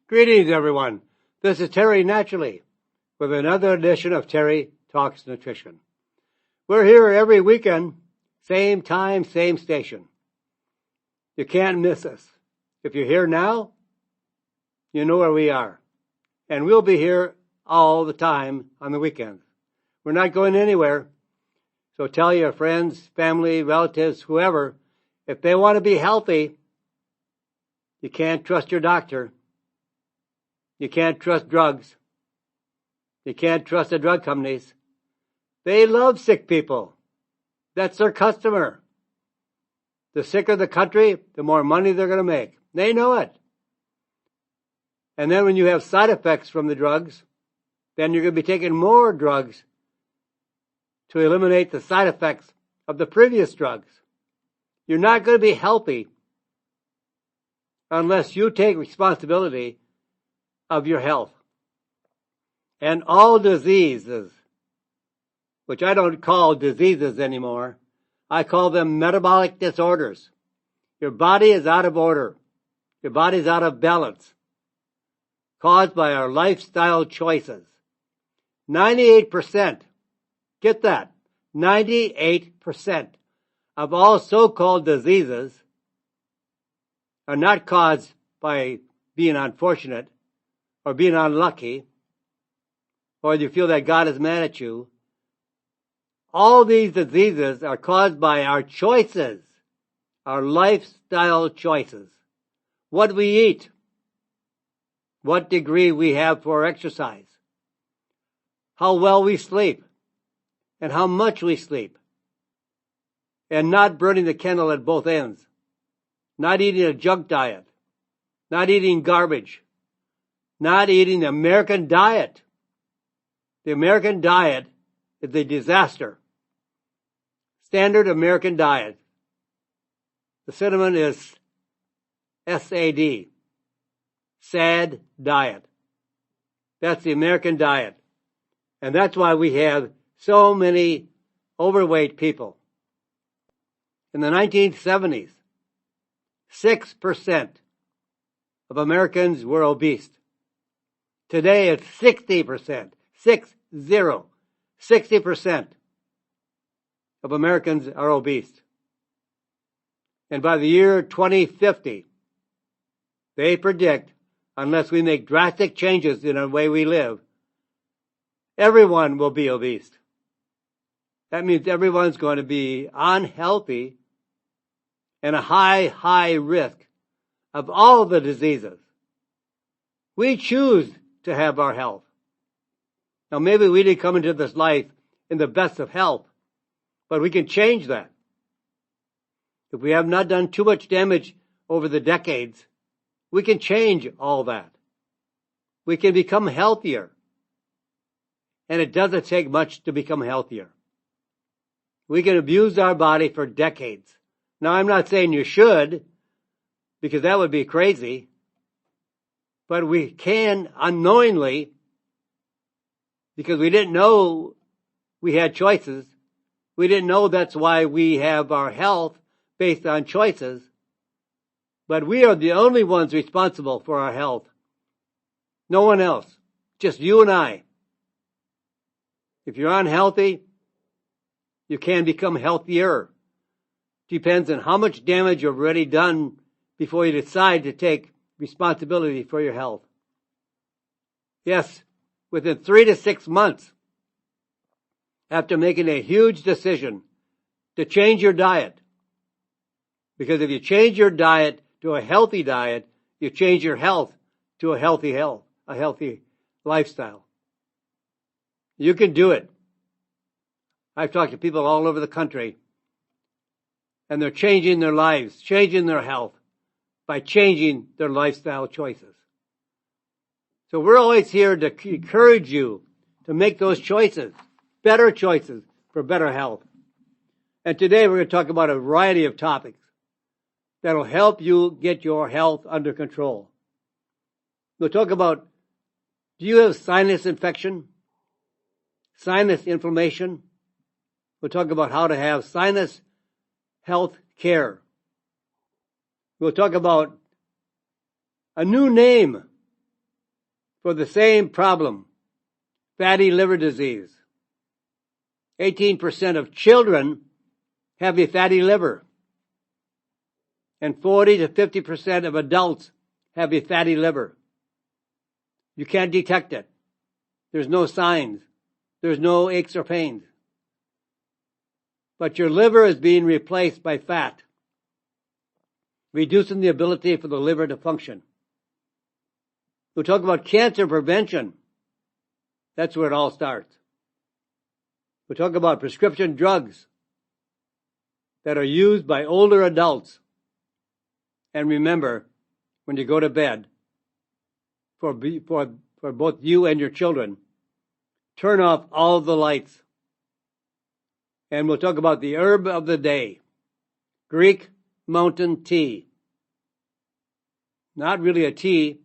Greetings, everyone. This is Terry Naturally with another edition of Terry Talks Nutrition. We're here every weekend, same time, same station. You can't miss us. If you're here now, you know where we are. And we'll be here all the time on the weekends. We're not going anywhere. So tell your friends, family, relatives, whoever, if they want to be healthy, you can't trust your doctor. You can't trust drugs. You can't trust the drug companies. They love sick people. That's their customer. The sicker the country, the more money they're going to make. They know it. And then when you have side effects from the drugs, then you're going to be taking more drugs to eliminate the side effects of the previous drugs. You're not going to be healthy unless you take responsibility of your health. And all diseases, which I don't call diseases anymore, I call them metabolic disorders. Your body is out of order. Your body is out of balance, caused by our lifestyle choices. 98%, get that, 98% of all so-called diseases are not caused by being unfortunate or being unlucky, or you feel that God is mad at you. All these diseases are caused by our choices, our lifestyle choices. What we eat, what degree we have for exercise, how well we sleep, and how much we sleep, and not burning the candle at both ends, not eating a junk diet, not eating garbage, not eating the American diet. The American diet is a disaster. Standard American diet. The cinnamon is SAD. Sad diet. That's the American diet. And that's why we have so many overweight people. In the 1970s, 6% of Americans were obese. Today it's 60%. 60% of Americans are obese. And by the year 2050, they predict, unless we make drastic changes in the way we live, everyone will be obese. That means everyone's going to be unhealthy and a high risk of all the diseases. We choose to have our health. Now maybe we didn't come into this life in the best of health, but we can change that. If we have not done too much damage over the decades, we can change all that. We can become healthier. And it doesn't take much to become healthier. We can abuse our body for decades. Now I'm not saying you should, because that would be crazy. But we can unknowingly, because we didn't know we had choices. We didn't know that's why we have our health based on choices. But we are the only ones responsible for our health. No one else. Just you and I. If you're unhealthy, you can become healthier. Depends on how much damage you've already done before you decide to take responsibility for your health. Yes, within 3 to 6 months after making a huge decision to change your diet. Because if you change your diet to a healthy diet, you change your health to a healthy lifestyle. You can do it. I've talked to people all over the country, and they're changing their lives, changing their health by changing their lifestyle choices. So we're always here to encourage you to make those choices, better choices for better health. And today we're going to talk about a variety of topics that will help you get your health under control. We'll talk about, do you have sinus infection? Sinus inflammation? We'll talk about how to have sinus health care. We'll talk about a new name for the same problem, fatty liver disease. 18% of children have a fatty liver, and 40 to 50% of adults have a fatty liver. You can't detect it. There's no signs. There's no aches or pains. But your liver is being replaced by fat, reducing the ability for the liver to function. We talk about cancer prevention. That's where it all starts. We talk about prescription drugs that are used by older adults. And remember, when you go to bed, for both you and your children, turn off all the lights. And we'll talk about the herb of the day, Greek mountain tea. Not really a tea,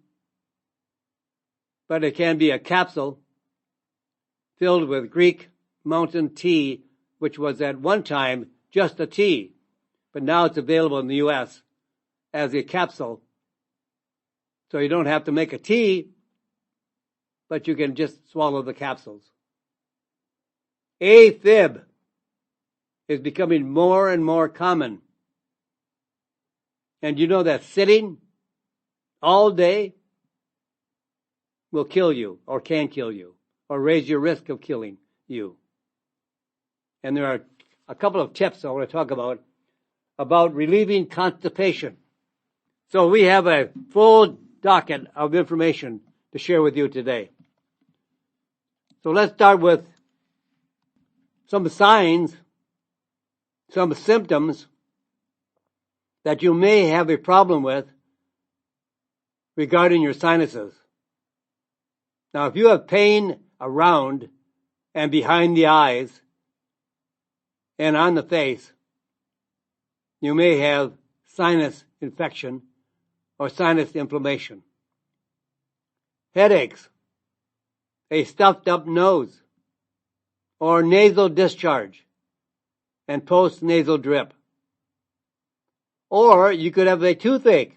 but it can be a capsule filled with Greek mountain tea, which was at one time just a tea, but now it's available in the U.S. as a capsule. So you don't have to make a tea, but you can just swallow the capsules. Afib is becoming more and more common. And you know that sitting all day will kill you, or can kill you, or raise your risk of killing you. And there are a couple of tips I want to talk about relieving constipation. So we have a full docket of information to share with you today. So let's start with some signs, some symptoms that you may have a problem with regarding your sinuses. Now, if you have pain around and behind the eyes and on the face, you may have sinus infection or sinus inflammation. Headaches, a stuffed up nose, or nasal discharge and post-nasal drip. Or you could have a toothache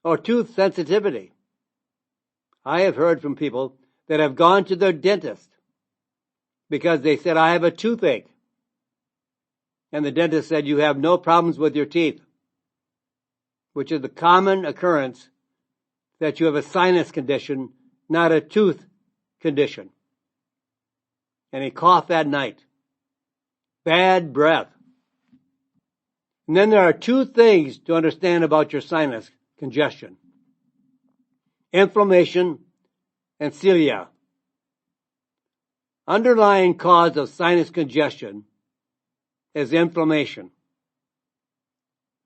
or tooth sensitivity. I have heard from people that have gone to their dentist because they said, I have a toothache. And the dentist said, you have no problems with your teeth, which is the common occurrence that you have a sinus condition, not a tooth condition. And he coughed at night. Bad breath. And then there are two things to understand about your sinus congestion: inflammation and cilia. Underlying cause of sinus congestion is inflammation,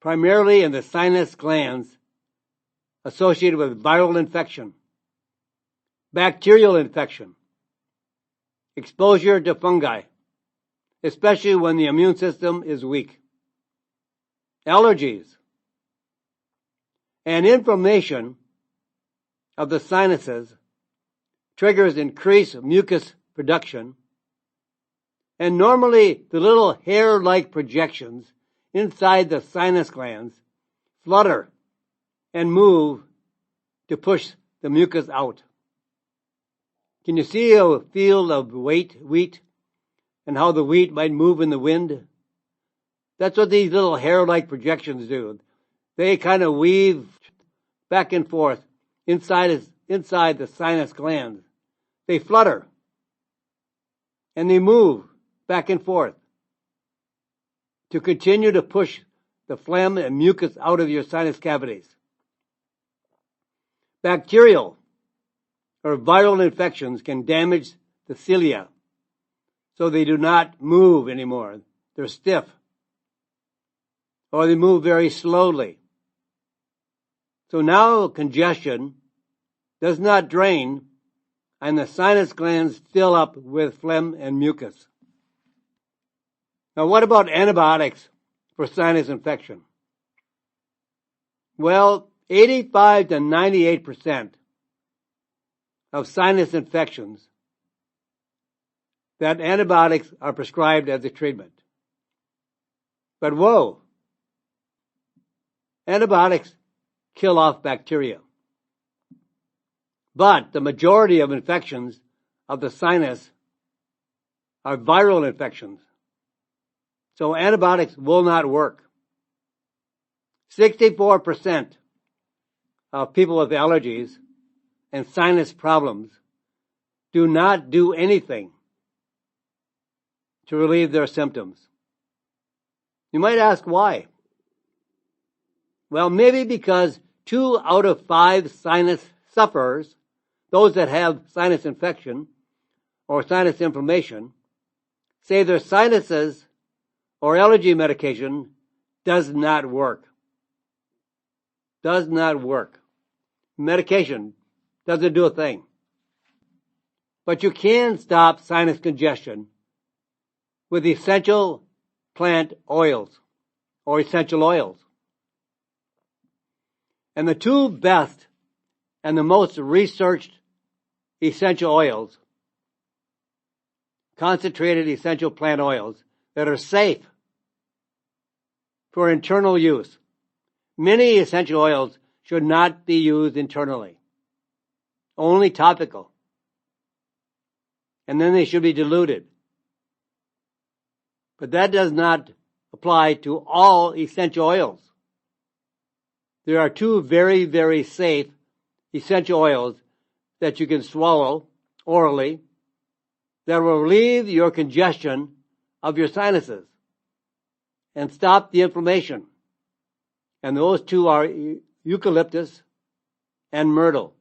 primarily in the sinus glands associated with viral infection, bacterial infection, exposure to fungi, especially when the immune system is weak, allergies, and inflammation of the sinuses triggers increased mucus production, and normally the little hair-like projections inside the sinus glands flutter and move to push the mucus out. Can you see a field of wheat and how the wheat might move in the wind? That's what these little hair-like projections do. They kind of weave back and forth inside the sinus glands. They flutter and they move back and forth to continue to push the phlegm and mucus out of your sinus cavities. Bacterial or viral infections can damage the cilia, so they do not move anymore. They're stiff, or they move very slowly. So now congestion does not drain, and the sinus glands fill up with phlegm and mucus. Now, what about antibiotics for sinus infection? Well, 85 to 98% of sinus infections, that antibiotics are prescribed as a treatment. But whoa, antibiotics kill off bacteria. But the majority of infections of the sinus are viral infections. So antibiotics will not work. 64% of people with allergies and sinus problems do not do anything to relieve their symptoms. You might ask why. Well, maybe because 2 out of 5 sinus sufferers, those that have sinus infection or sinus inflammation, say their sinuses or allergy medication does not work. Does not work. Medication doesn't do a thing. But you can stop sinus congestion with essential plant oils or essential oils. And the 2 best and the most researched essential oils, concentrated essential plant oils that are safe for internal use. Many essential oils should not be used internally, only topical. And then they should be diluted. But that does not apply to all essential oils. There are 2 very, very safe essential oils that you can swallow orally that will relieve your congestion of your sinuses and stop the inflammation. And those 2 are eucalyptus and myrtle.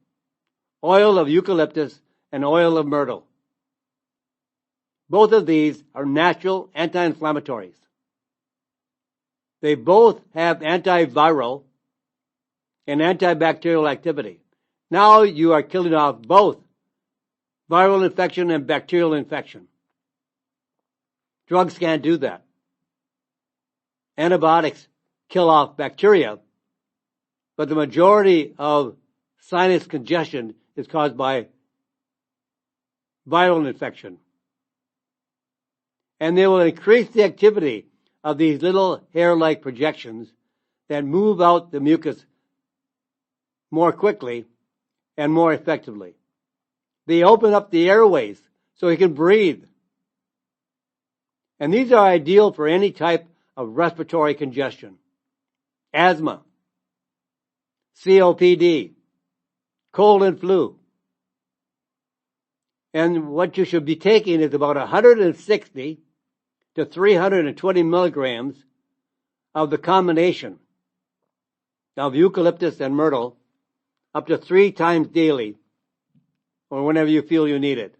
Oil of eucalyptus and oil of myrtle. Both of these are natural anti-inflammatories. They both have antiviral and antibacterial activity. Now you are killing off both viral infection and bacterial infection. Drugs can't do that. Antibiotics kill off bacteria, but the majority of sinus congestion is caused by viral infection. And they will increase the activity of these little hair-like projections that move out the mucus more quickly and more effectively. They open up the airways so you can breathe. And these are ideal for any type of respiratory congestion. Asthma, COPD, cold and flu. And what you should be taking is about 160 to 320 milligrams of the combination of eucalyptus and myrtle up to 3 times daily or whenever you feel you need it.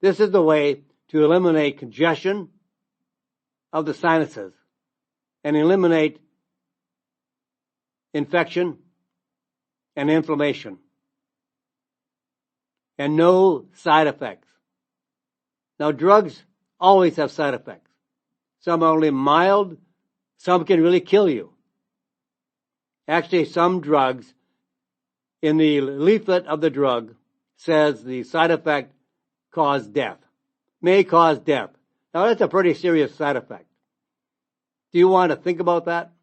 This is the way to eliminate congestion of the sinuses and eliminate infection and inflammation and no side effects. Now, drugs always have side effects. Some are only mild, some can really kill you. Actually, some drugs, in the leaflet of the drug, says the side effect may cause death. Now, that's a pretty serious side effect. Do you want to think about that?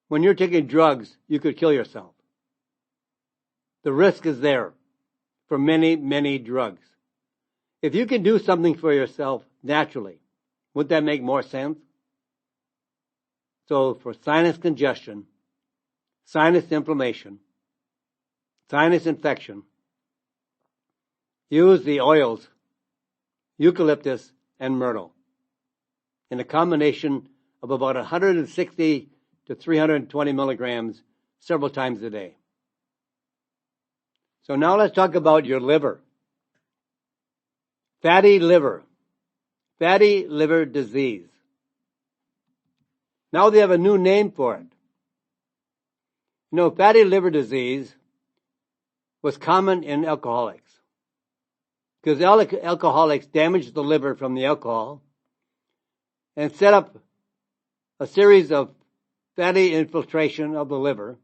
When you're taking drugs, you could kill yourself. The risk is there for many, many drugs. If you can do something for yourself naturally, wouldn't that make more sense? So for sinus congestion, sinus inflammation, sinus infection, use the oils, eucalyptus and myrtle, in a combination of about 160 to 320 milligrams several times a day. So now let's talk about your liver. Fatty liver disease. Now they have a new name for it. You know, fatty liver disease was common in alcoholics because alcoholics damaged the liver from the alcohol and set up a series of fatty infiltration of the liver.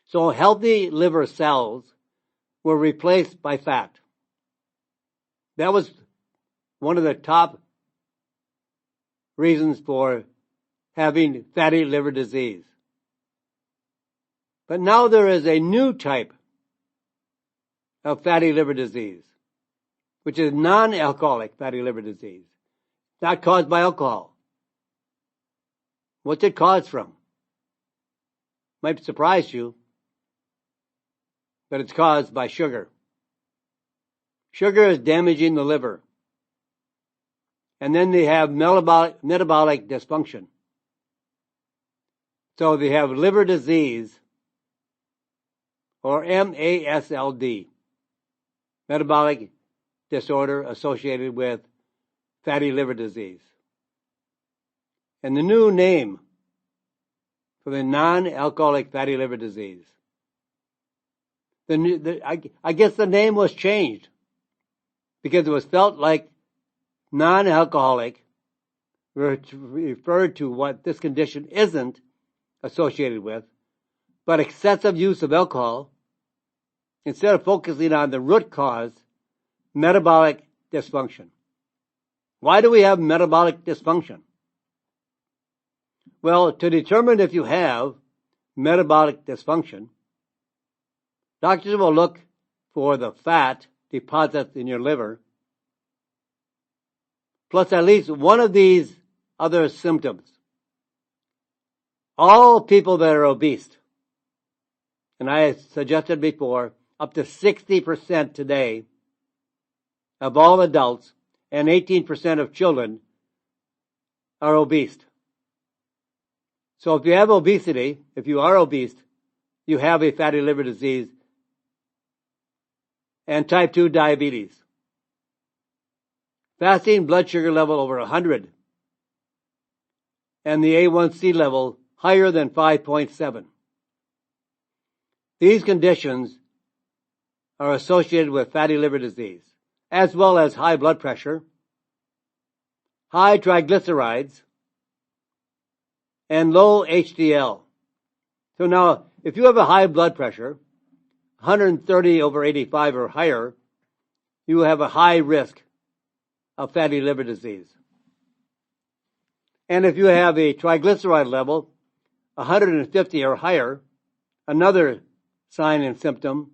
So healthy liver cells were replaced by fat. That was one of the top reasons for having fatty liver disease. But now there is a new type of fatty liver disease, which is non-alcoholic fatty liver disease, not caused by alcohol. What's it caused from? Might surprise you, but it's caused by sugar. Sugar is damaging the liver. And then they have metabolic dysfunction. So they have liver disease, or MASLD, metabolic disorder associated with fatty liver disease. And the new name for the non-alcoholic fatty liver disease, I guess the name was changed because it was felt like non-alcoholic referred to what this condition isn't associated with, but excessive use of alcohol, instead of focusing on the root cause, metabolic dysfunction. Why do we have metabolic dysfunction? Well, to determine if you have metabolic dysfunction, doctors will look for the fat deposits in your liver, plus at least one of these other symptoms. All people that are obese, and I suggested before, up to 60% today of all adults and 18% of children are obese. So if you have obesity, if you are obese, you have a fatty liver disease and type 2 diabetes. Fasting blood sugar level over 100 and the A1C level higher than 5.7. These conditions are associated with fatty liver disease, as well as high blood pressure, high triglycerides, and low HDL. So now, if you have a high blood pressure, 130/85 or higher, you have a high risk of fatty liver disease. And if you have a triglyceride level, 150 or higher, another sign and symptom.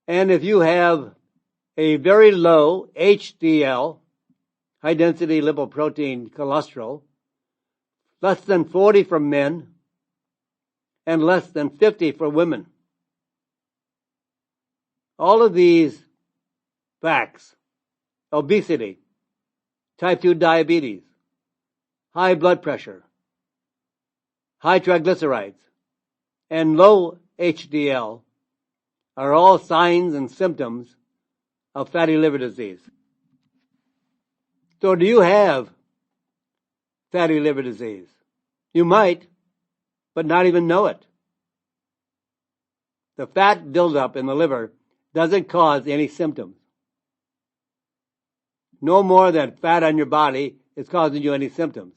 And if you have a very low HDL, high density lipoprotein cholesterol, less than 40 for men and less than 50 for women. All of these facts, obesity, type 2 diabetes, high blood pressure, high triglycerides, and low HDL are all signs and symptoms of fatty liver disease. So do you have fatty liver disease? You might, but not even know it. The fat buildup in the liver doesn't cause any symptoms. No more than fat on your body is causing you any symptoms.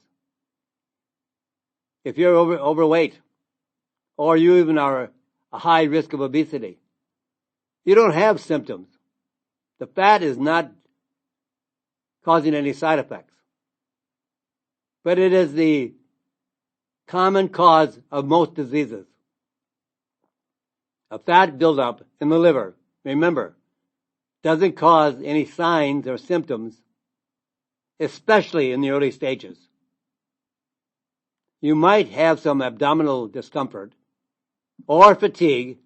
If you're overweight, or you even are a high risk of obesity, you don't have symptoms. The fat is not causing any side effects. But it is the common cause of most diseases. A fat buildup in the liver, remember, doesn't cause any signs or symptoms, especially in the early stages. You might have some abdominal discomfort or fatigue,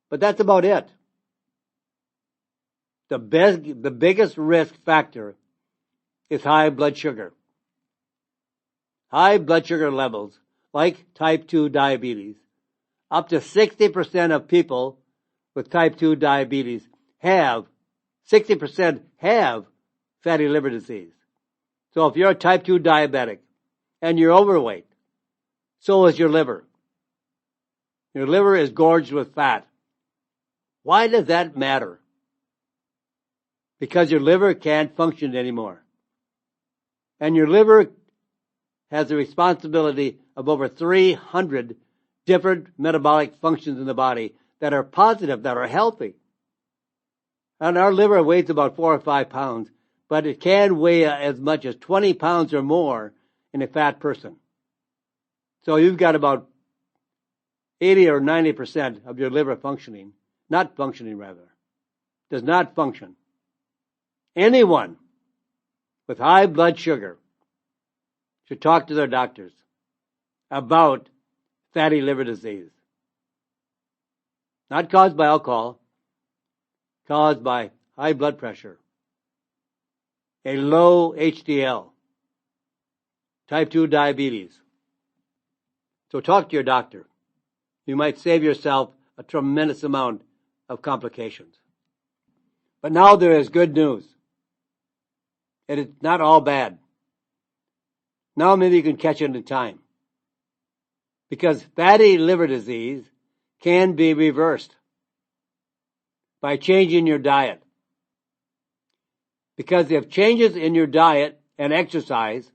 but that's about it. The biggest risk factor is high blood sugar. High blood sugar levels, like type 2 diabetes, up to 60% of people with type 2 diabetes have 60% have fatty liver disease. So if you're a type 2 diabetic and you're overweight, so is your liver. Your liver is gorged with fat. Why does that matter? Because your liver can't function anymore. And your liver has the responsibility of over 300 different metabolic functions in the body that are positive, that are healthy. And our liver weighs about 4 or 5 pounds, but it can weigh as much as 20 pounds or more in a fat person. So you've got about 80 or 90% of your liver functioning, not functioning rather, does not function. Anyone with high blood sugar should talk to their doctors about fatty liver disease. Not caused by alcohol, caused by high blood pressure, a low HDL, type 2 diabetes. So talk to your doctor. You might save yourself a tremendous amount of complications. But now there is good news. It is not all bad. Now maybe you can catch it in time. Because fatty liver disease can be reversed by changing your diet. Because if changes in your diet and exercise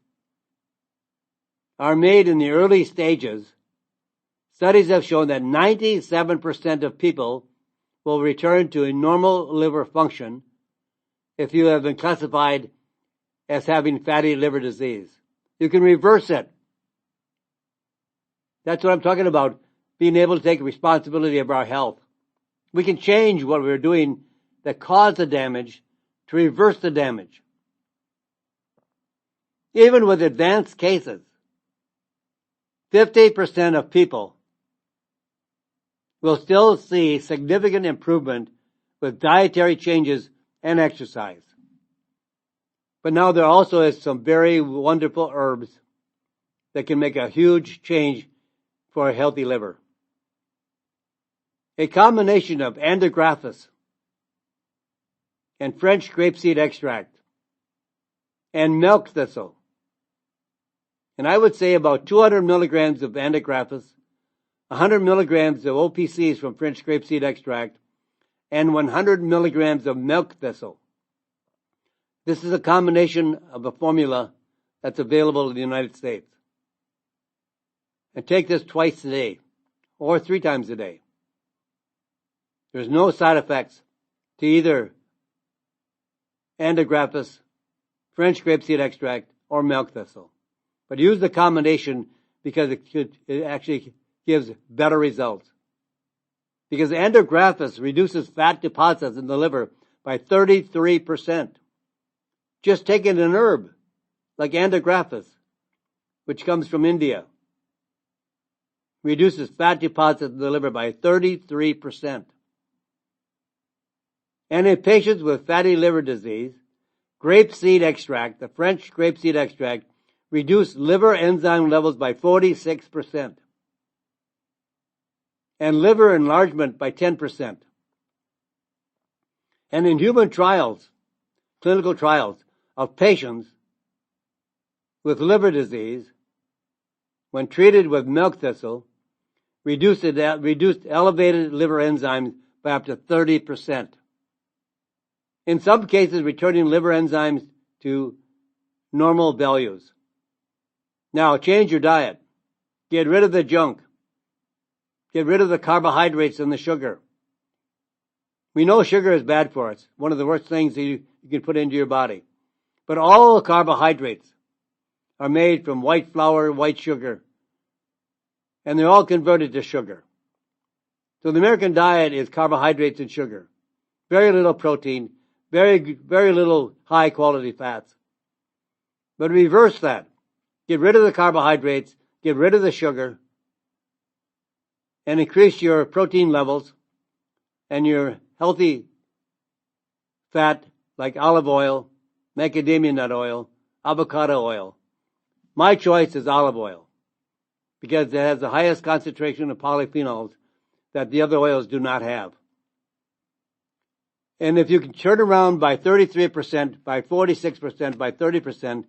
are made in the early stages, studies have shown that 97% of people will return to a normal liver function if you have been classified as having fatty liver disease. You can reverse it. That's what I'm talking about, being able to take responsibility of our health. We can change what we're doing that caused the damage to reverse the damage. Even with advanced cases, 50% of people will still see significant improvement with dietary changes and exercise. But now there also is some very wonderful herbs that can make a huge change for a healthy liver. A combination of andrographis and French grapeseed extract and milk thistle. And I would say about 200 milligrams of andrographis, 100 milligrams of OPCs from French grapeseed extract, and 100 milligrams of milk thistle. This is a combination of a formula that's available in the United States. And take this twice a day or 3 times a day. There's no side effects to either andrographis, French grapeseed extract, or milk thistle. But use the combination because it actually gives better results. Because andrographis reduces fat deposits in the liver by 33%. Just taking an herb like andrographis, which comes from India, reduces fat deposits in the liver by 33%. And in patients with fatty liver disease, grapeseed extract, the French grapeseed extract, reduced liver enzyme levels by 46%. And liver enlargement by 10%. And in human trials, clinical trials of patients with liver disease, when treated with milk thistle, reduced elevated liver enzymes by up to 30%. In some cases, returning liver enzymes to normal values. Now, change your diet. Get rid of the junk. Get rid of the carbohydrates and the sugar. We know sugar is bad for us. One of the worst things that you can put into your body. But all carbohydrates are made from white flour, white sugar. And they're all converted to sugar. So the American diet is carbohydrates and sugar. Very little protein. Very little high quality fats. But reverse that. Get rid of the carbohydrates. Get rid of the sugar. And increase your protein levels and your healthy fat like olive oil, macadamia nut oil, avocado oil. My choice is olive oil because it has the highest concentration of polyphenols that the other oils do not have. And if you can turn around by 33%, by 46%, by 30%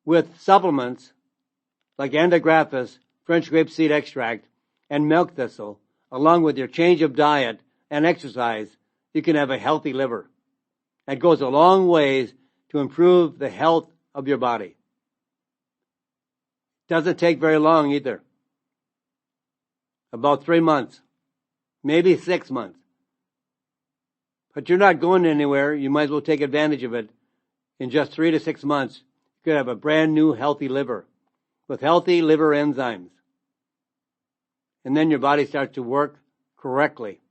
with supplements like andrographis, French grapeseed extract, and milk thistle, along with your change of diet and exercise, you can have a healthy liver. That goes a long ways to improve the health of your body. Doesn't take very long either. About 3 months, maybe 6 months. But you're not going anywhere. You might as well take advantage of it. In just 3 to 6 months, you could have a brand new healthy liver with healthy liver enzymes. and then your body starts to work correctly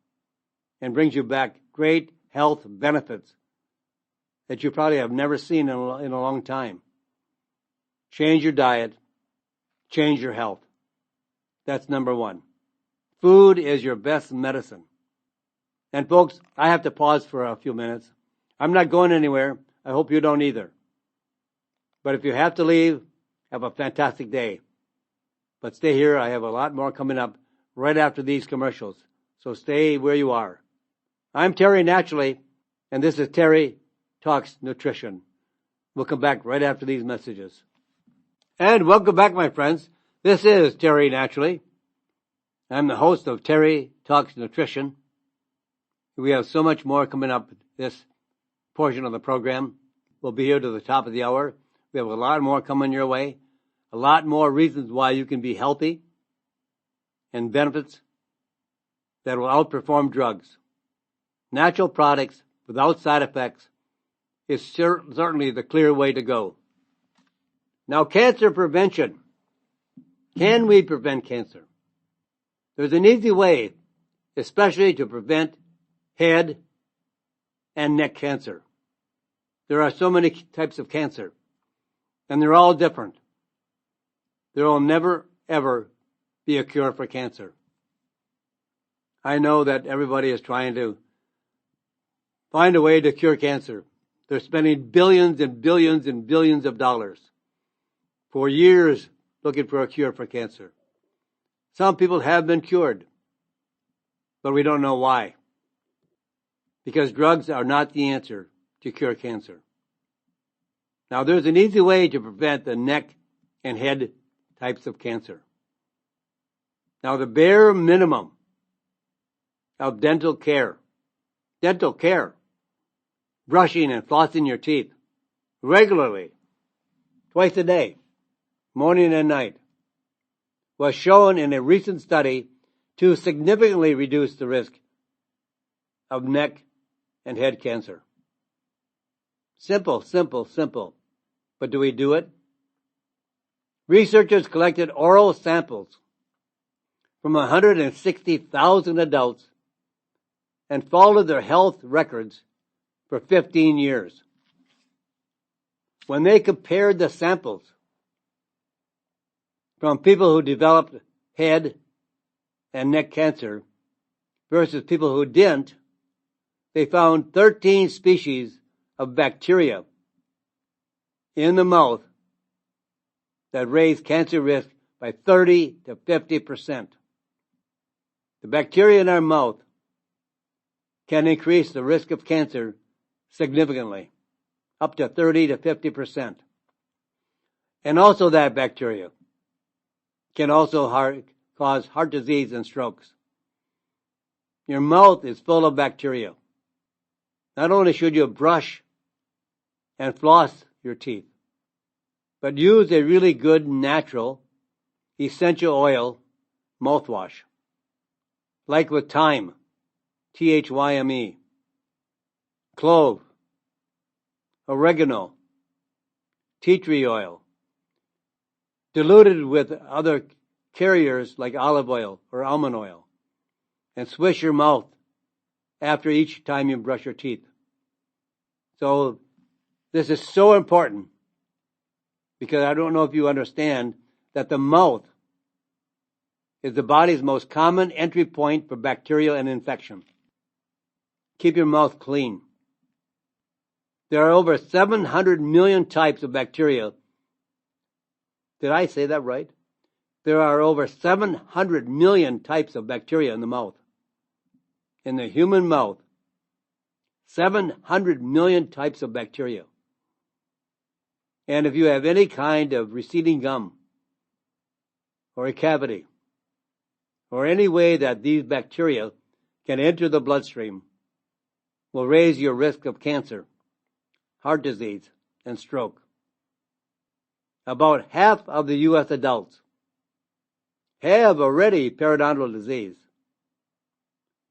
and brings you back great health benefits that you probably have never seen in a long time. Change your diet, change your health. That's number one. Food is your best medicine. And folks, I have to pause for a few minutes. I'm not going anywhere. I hope you don't either. But if you have to leave, have a fantastic day. But stay here. I have a lot more coming up right after these commercials. So stay where you are. I'm Terry Naturally, and this is Terry Talks Nutrition. We'll come back right after these messages. And welcome back, my friends. This is Terry Naturally. I'm the host of Terry Talks Nutrition. We have so much more coming up this portion of the program. We'll be here to the top of the hour. We have a lot more coming your way. A lot more reasons why you can be healthy and benefits that will outperform drugs. Natural products without side effects is certainly the clear way to go. Now, cancer prevention. Can we prevent cancer? There's an easy way, especially to prevent head and neck cancer. There are so many types of cancer, and they're all different. There will never, ever be a cure for cancer. I know that everybody is trying to find a way to cure cancer. They're spending billions and billions and billions of dollars for years looking for a cure for cancer. Some people have been cured, but we don't know why. Because drugs are not the answer to cure cancer. Now, there's an easy way to prevent the neck and head types of cancer. Now, the bare minimum of dental care, brushing and flossing your teeth regularly, twice a day, morning and night, was shown in a recent study to significantly reduce the risk of neck and head cancer. Simple, simple, simple. But do we do it? Researchers collected oral samples from 160,000 adults and followed their health records for 15 years. When they compared the samples from people who developed head and neck cancer versus people who didn't, they found 13 species of bacteria in the mouth that raised cancer risk by 30 to 50%. The bacteria in our mouth can increase the risk of cancer significantly, up to 30 to 50%. And also that bacteria can also cause heart disease and strokes. Your mouth is full of bacteria. Not only should you brush and floss your teeth, but use a really good natural essential oil mouthwash, like with thyme, Thyme, clove, oregano, tea tree oil, diluted with other carriers like olive oil or almond oil, and swish your mouth after each time you brush your teeth. So this is so important because I don't know if you understand that the mouth is the body's most common entry point for bacteria and infection. Keep your mouth clean. There are over 700 million types of bacteria. Did I say that right? There are over 700 million types of bacteria in the mouth. In the human mouth, 700 million types of bacteria. And if you have any kind of receding gum or a cavity or any way that these bacteria can enter the bloodstream, will raise your risk of cancer, heart disease, and stroke. About half of the U.S. adults have already periodontal disease,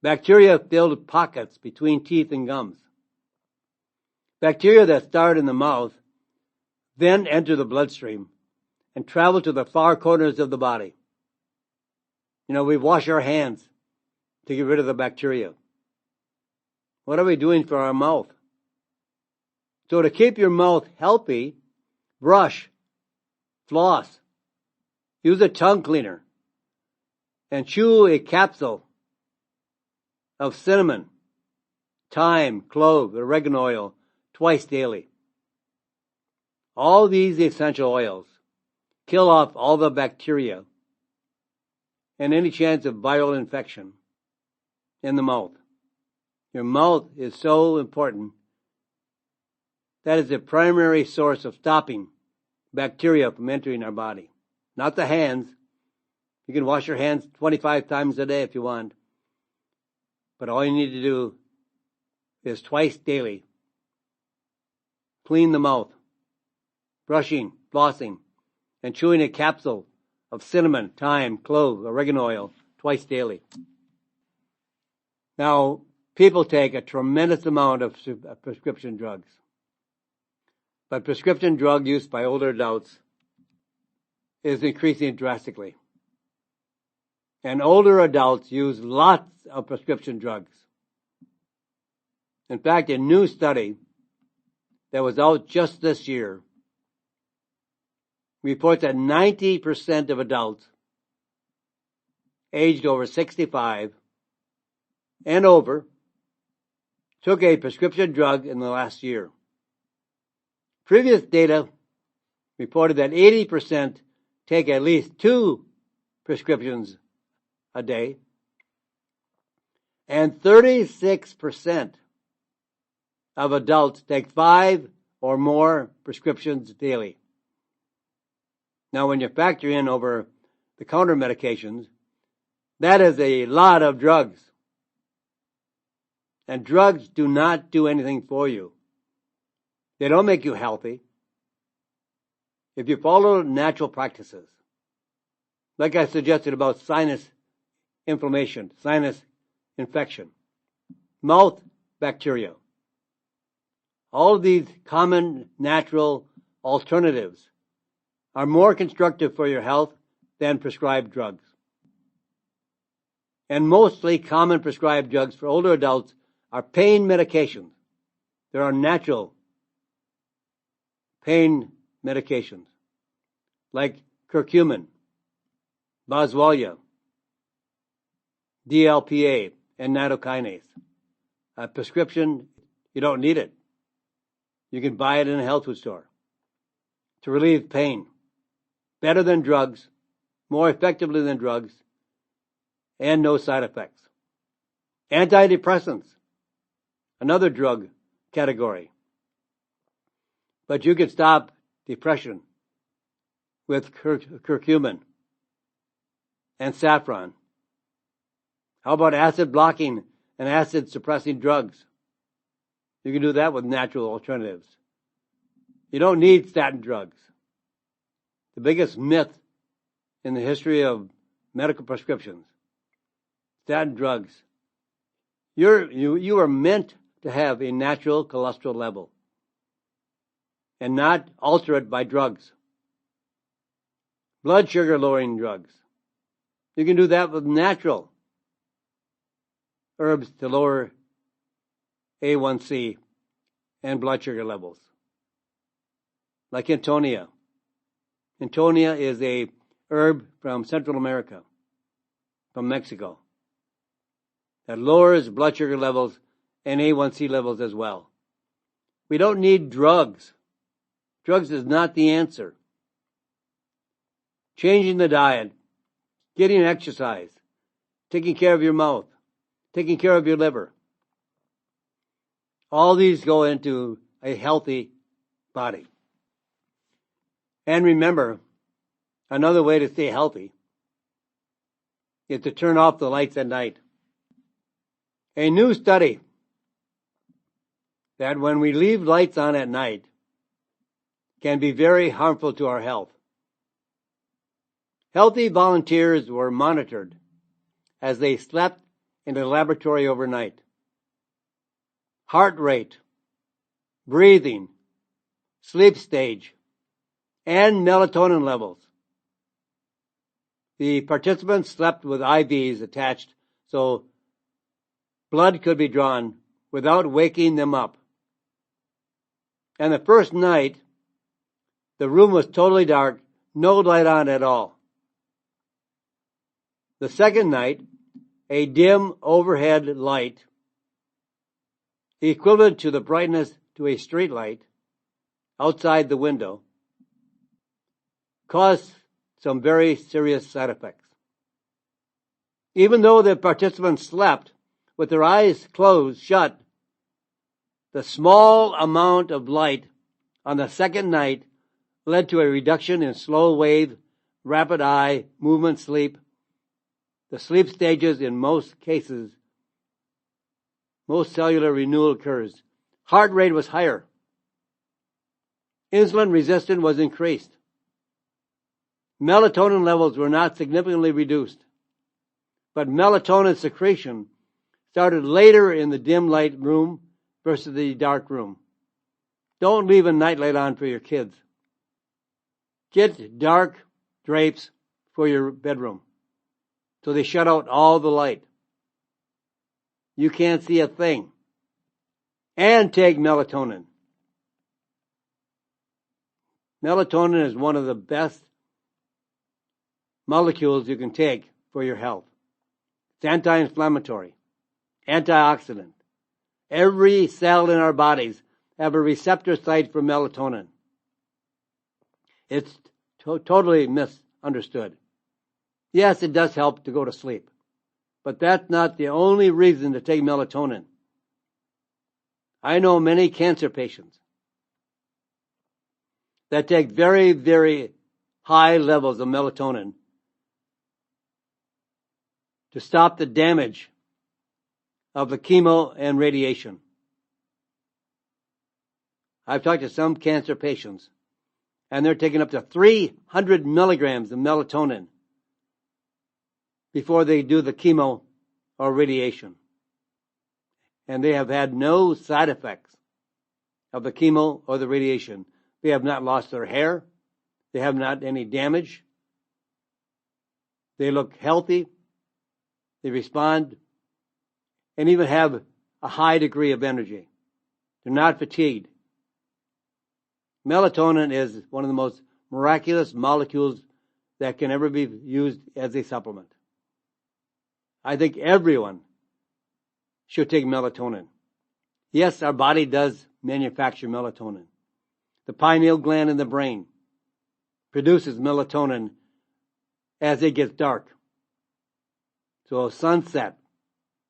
bacteria-filled pockets between teeth and gums. Bacteria that start in the mouth then enter the bloodstream and travel to the far corners of the body. We wash our hands to get rid of the bacteria. What are we doing for our mouth? So to keep your mouth healthy, brush, floss, use a tongue cleaner, and chew a capsule of cinnamon, thyme, clove, oregano oil twice daily. All these essential oils kill off all the bacteria and any chance of viral infection in the mouth. Your mouth is so important. That is the primary source of stopping bacteria from entering our body. Not the hands. You can wash your hands 25 times a day if you want. But all you need to do is twice daily. Clean the mouth. Brushing, flossing, and chewing a capsule of cinnamon, thyme, clove, oregano oil twice daily. Now, people take a tremendous amount of prescription drugs. But prescription drug use by older adults is increasing drastically. And older adults use lots of prescription drugs. In fact, a new study that was out just this year reports that 90% of adults aged over 65 and over took a prescription drug in the last year. Previous data reported that 80% take at least 2 prescriptions a day, and 36% of adults take 5 or more prescriptions daily. Now, when you factor in over-the-counter medications, that is a lot of drugs. And drugs do not do anything for you. They don't make you healthy. If you follow natural practices, like I suggested about sinus inflammation, sinus infection, mouth bacteria, all of these common natural alternatives are more constructive for your health than prescribed drugs. And mostly common prescribed drugs for older adults are pain medications. There are natural pain medications like curcumin, boswellia, DLPA, and nattokinase. A prescription, you don't need it. You can buy it in a health food store to relieve pain. Better than drugs, more effectively than drugs, and no side effects. Antidepressants, another drug category. But you can stop depression with curcumin and saffron. How about acid blocking and acid suppressing drugs? You can do that with natural alternatives. You don't need statin drugs. The biggest myth in the history of medical prescriptions, statin drugs. You are meant to have a natural cholesterol level and not alter it by drugs. Blood sugar lowering drugs. You can do that with natural herbs to lower A1C and blood sugar levels. Like Antonia. Antonia is a herb from Central America, from Mexico, that lowers blood sugar levels and A1C levels as well. We don't need drugs. Drugs is not the answer. Changing the diet, getting exercise, taking care of your mouth, taking care of your liver. All these go into a healthy body. And remember, another way to stay healthy is to turn off the lights at night. A new study that when we leave lights on at night can be very harmful to our health. Healthy volunteers were monitored as they slept in a laboratory overnight. Heart rate, breathing, sleep stage, and melatonin levels. The participants slept with IVs attached so blood could be drawn without waking them up. And the first night, the room was totally dark, no light on at all. The second night, a dim overhead light, equivalent to the brightness to a street light outside the window, caused some very serious side effects. Even though the participants slept with their eyes closed shut, the small amount of light on the second night led to a reduction in slow wave, rapid eye movement sleep. The sleep stages in most cases, most cellular renewal occurs. Heart rate was higher. Insulin resistance was increased. Melatonin levels were not significantly reduced, but melatonin secretion started later in the dim light room versus the dark room. Don't leave a nightlight on for your kids. Get dark drapes for your bedroom so they shut out all the light. You can't see a thing. And take melatonin. Melatonin is one of the best molecules you can take for your health. It's anti-inflammatory, antioxidant. Every cell in our bodies have a receptor site for melatonin. It's totally misunderstood. Yes, it does help to go to sleep, but that's not the only reason to take melatonin. I know many cancer patients that take very, very high levels of melatonin to stop the damage of the chemo and radiation. I've talked to some cancer patients, and they're taking up to 300 milligrams of melatonin before they do the chemo or radiation. And they have had no side effects of the chemo or the radiation. They have not lost their hair. They have not any damage. They look healthy. They respond and even have a high degree of energy. They're not fatigued. Melatonin is one of the most miraculous molecules that can ever be used as a supplement. I think everyone should take melatonin. Yes, our body does manufacture melatonin. The pineal gland in the brain produces melatonin as it gets dark. So sunset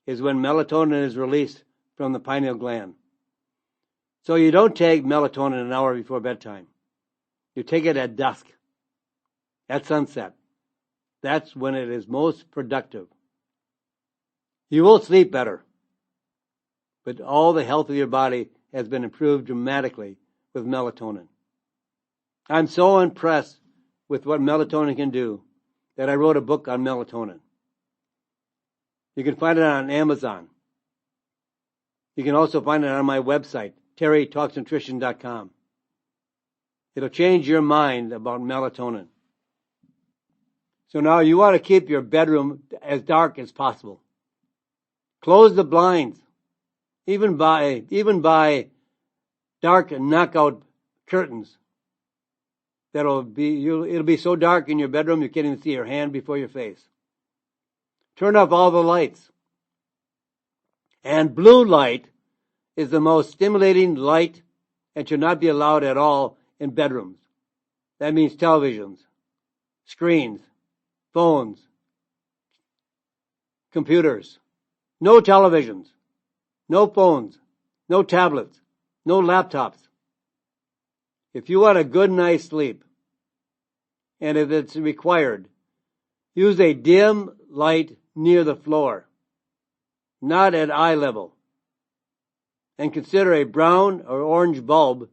is when melatonin is released from the pineal gland. So you don't take melatonin an hour before bedtime. You take it at dusk, at sunset. That's when it is most productive. You will sleep better, but all the health of your body has been improved dramatically with melatonin. I'm so impressed with what melatonin can do that I wrote a book on melatonin. You can find it on Amazon. You can also find it on my website, terrytalksnutrition.com. It'll change your mind about melatonin. So now you want to keep your bedroom as dark as possible. Close the blinds, even by dark knockout curtains. It'll be so dark in your bedroom you can't even see your hand before your face. Turn off all the lights. And blue light is the most stimulating light and should not be allowed at all in bedrooms. That means televisions, screens, phones, computers. No televisions, no phones, no tablets, no laptops. If you want a good night's sleep, and if it's required, use a dim light near the floor, not at eye level. And consider a brown or orange bulb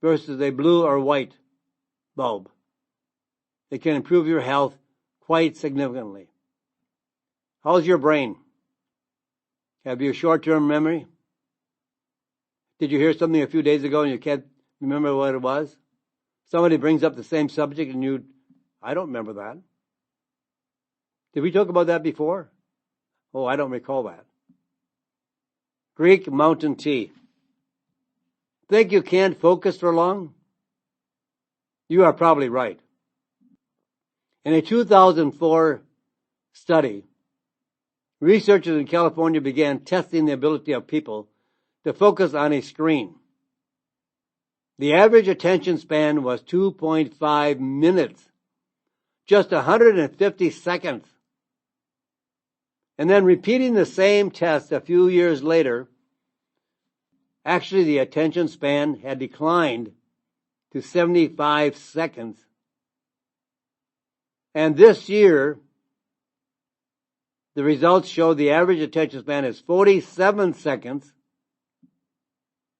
versus a blue or white bulb. It can improve your health quite significantly. How's your brain? Have you a short-term memory? Did you hear something a few days ago and you can't remember what it was? Somebody brings up the same subject and I don't remember that. Did we talk about that before? Oh, I don't recall that. Greek mountain tea. Think you can't focus for long? You are probably right. In a 2004 study, researchers in California began testing the ability of people to focus on a screen. The average attention span was 2.5 minutes, just 150 seconds. And then repeating the same test a few years later, actually the attention span had declined to 75 seconds. And this year, the results show the average attention span is 47 seconds,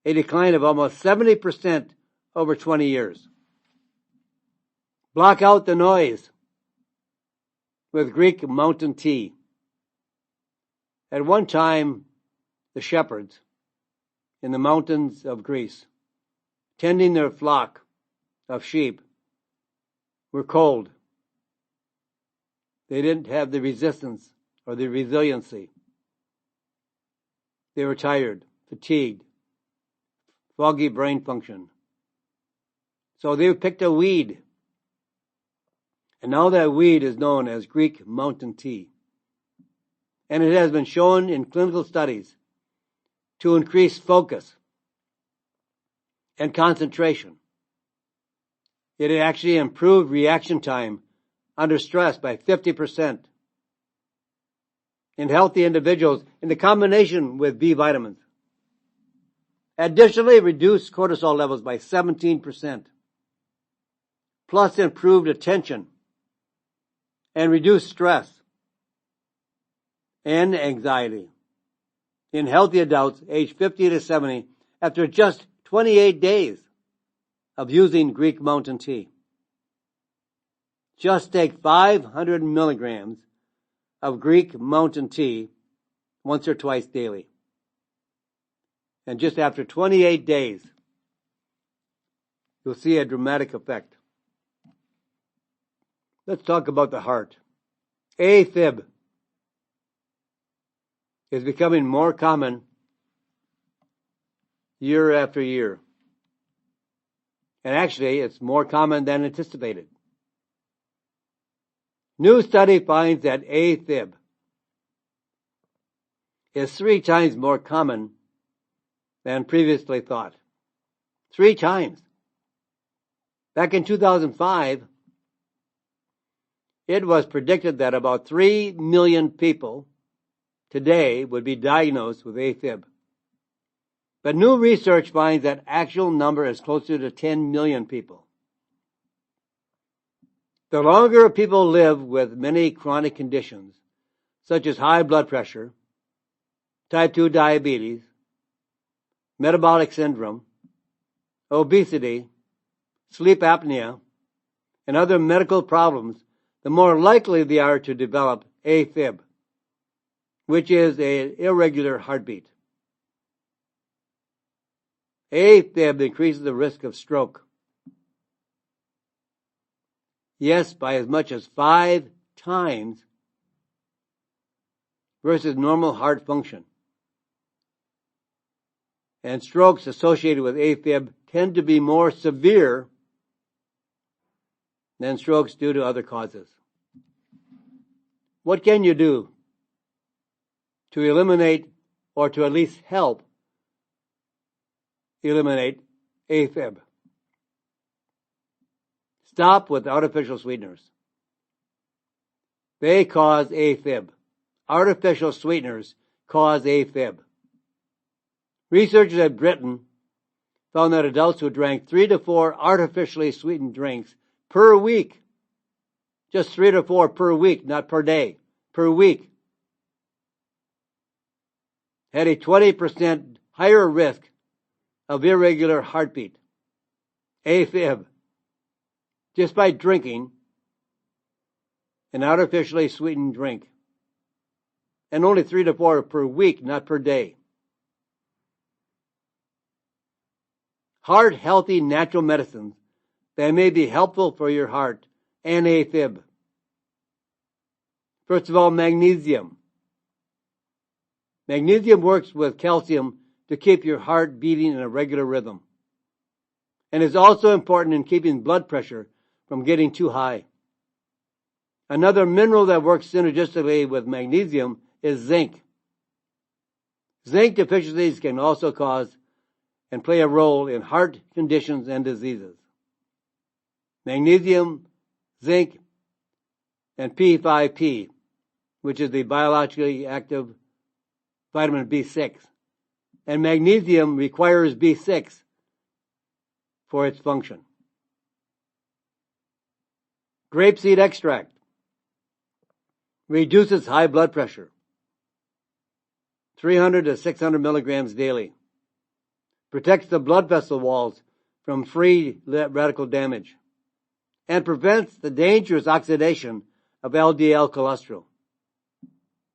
a decline of almost 70% over 20 years. Block out the noise with Greek mountain tea. At one time, the shepherds in the mountains of Greece, tending their flock of sheep, were cold. They didn't have the resistance or the resiliency. They were tired, fatigued, foggy brain function. So they picked a weed. And now that weed is known as Greek mountain tea. And it has been shown in clinical studies to increase focus and concentration. It actually improved reaction time under stress by 50% in healthy individuals in the combination with B vitamins. Additionally, reduced cortisol levels by 17%, plus improved attention and reduced stress and anxiety in healthy adults aged 50 to 70 after just 28 days of using Greek mountain tea. Just take 500 milligrams of Greek mountain tea once or twice daily. And just after 28 days, you'll see a dramatic effect. Let's talk about the heart. Afib is becoming more common year after year. And actually, it's more common than anticipated. New study finds that Afib is 3 times more common than previously thought. 3 times. Back in 2005, it was predicted that about 3 million people today would be diagnosed with Afib. But new research finds that actual number is closer to 10 million people. The longer people live with many chronic conditions, such as high blood pressure, type 2 diabetes, metabolic syndrome, obesity, sleep apnea, and other medical problems, the more likely they are to develop Afib, which is an irregular heartbeat. Afib increases the risk of stroke. Yes, by as much as 5 times versus normal heart function. And strokes associated with Afib tend to be more severe than strokes due to other causes. What can you do to eliminate or to at least help eliminate Afib? Stop with artificial sweeteners. They cause Afib. Artificial sweeteners cause Afib. Researchers at Britain found that adults who drank 3 to 4 artificially sweetened drinks per week, just 3 to 4 per week, not per day, per week, had a 20% higher risk of irregular heartbeat, Afib, just by drinking an artificially sweetened drink. And only 3 to 4 per week, not per day. Heart-healthy natural medicines that may be helpful for your heart and Afib. First of all, magnesium. Magnesium works with calcium to keep your heart beating in a regular rhythm, and is also important in keeping blood pressure from getting too high. Another mineral that works synergistically with magnesium is zinc. Zinc deficiencies can also cause and play a role in heart conditions and diseases. Magnesium, zinc, and P5P, which is the biologically active vitamin B6. And magnesium requires B6 for its function. Grapeseed extract reduces high blood pressure, 300 to 600 milligrams daily. Protects the blood vessel walls from free radical damage, and prevents the dangerous oxidation of LDL cholesterol.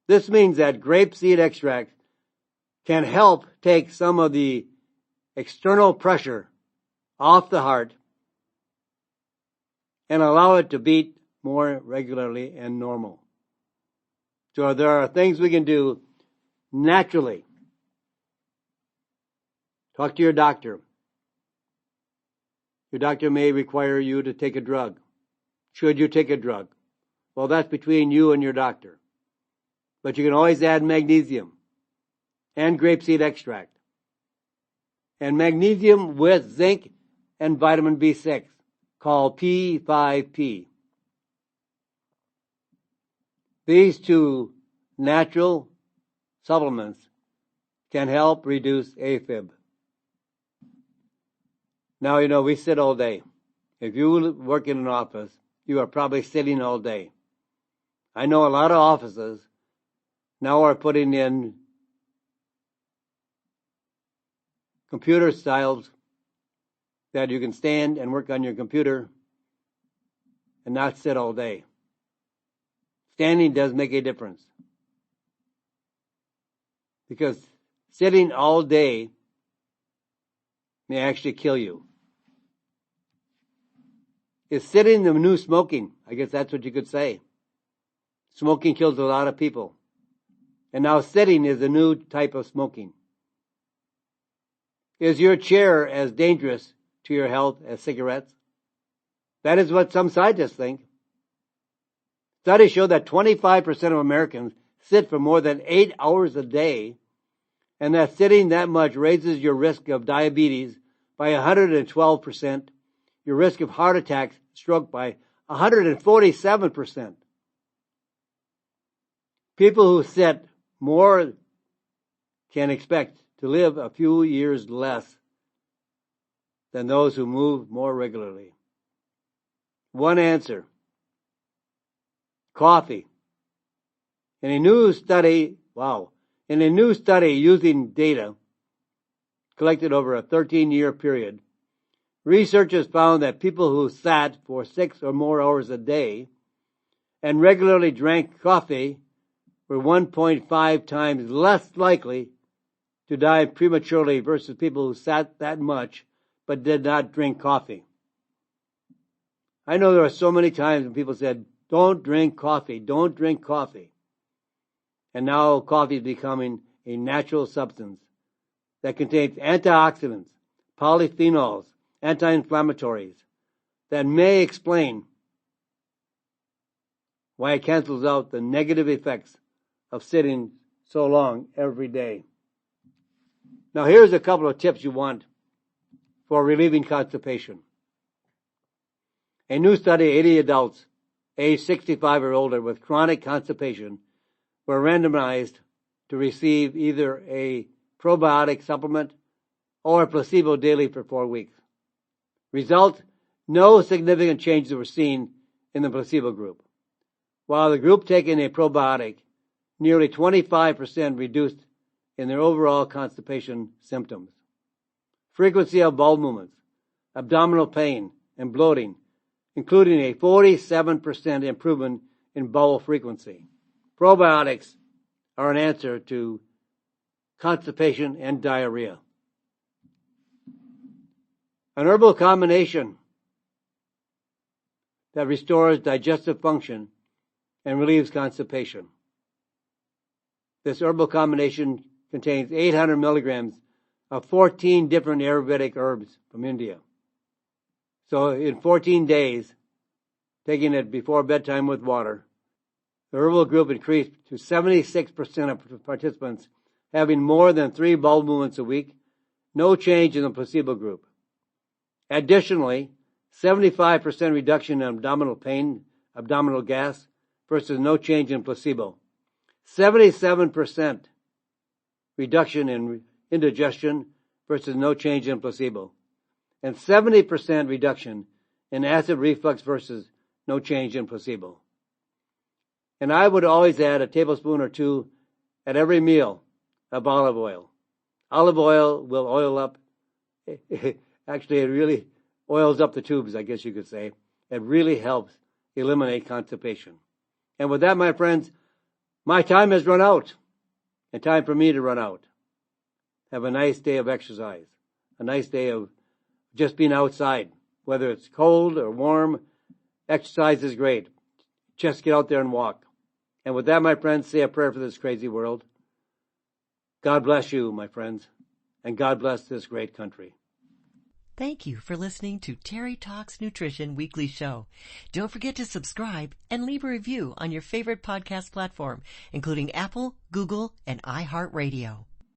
This means that grapeseed extract can help take some of the external pressure off the heart and allow it to beat more regularly and normal. So there are things we can do naturally. Talk to your doctor. Your doctor may require you to take a drug. Should you take a drug? Well, that's between you and your doctor. But you can always add magnesium and grapeseed extract. And magnesium with zinc and vitamin B6, called P5P. These two natural supplements can help reduce Afib. Now, we sit all day. If you work in an office, you are probably sitting all day. I know a lot of offices now are putting in computer styles that you can stand and work on your computer and not sit all day. Standing does make a difference, because sitting all day may actually kill you. Is sitting the new smoking? I guess that's what you could say. Smoking kills a lot of people. And now sitting is a new type of smoking. Is your chair as dangerous to your health as cigarettes? That is what some scientists think. Studies show that 25% of Americans sit for more than 8 hours a day, and that sitting that much raises your risk of diabetes by 112%, your risk of heart attacks, stroke by 147%. People who sit more can expect to live a few years less than those who move more regularly. One answer: coffee. In a new study using data collected over a 13-year period, researchers found that people who sat for 6 or more hours a day and regularly drank coffee were 1.5 times less likely to die prematurely versus people who sat that much but did not drink coffee. I know there are so many times when people said, don't drink coffee, don't drink coffee. And now coffee is becoming a natural substance that contains antioxidants, polyphenols, anti-inflammatories that may explain why it cancels out the negative effects of sitting so long every day. Now here's a couple of tips you want for relieving constipation. A new study, 80 adults aged 65 or older with chronic constipation were randomized to receive either a probiotic supplement or a placebo daily for 4 weeks. Result: no significant changes were seen in the placebo group, while the group taking a probiotic nearly 25% reduced in their overall constipation symptoms. Frequency of bowel movements, abdominal pain, and bloating, including a 47% improvement in bowel frequency. Probiotics are an answer to constipation and diarrhea. An herbal combination that restores digestive function and relieves constipation. This herbal combination contains 800 milligrams of 14 different Ayurvedic herbs from India. So in 14 days, taking it before bedtime with water, the herbal group increased to 76% of participants having more than 3 bowel movements a week, no change in the placebo group. Additionally, 75% reduction in abdominal pain, abdominal gas, versus no change in placebo. 77% reduction in indigestion versus no change in placebo. And 70% reduction in acid reflux versus no change in placebo. And I would always add a tablespoon or 2 at every meal of olive oil. Olive oil will oil up. Actually, it really oils up the tubes, I guess you could say. It really helps eliminate constipation. And with that, my friends, my time has run out, and time for me to run out. Have a nice day of exercise, a nice day of just being outside. Whether it's cold or warm, exercise is great. Just get out there and walk. And with that, my friends, say a prayer for this crazy world. God bless you, my friends, and God bless this great country. Thank you for listening to Terry Talks Nutrition Weekly Show. Don't forget to subscribe and leave a review on your favorite podcast platform, including Apple, Google, and iHeartRadio.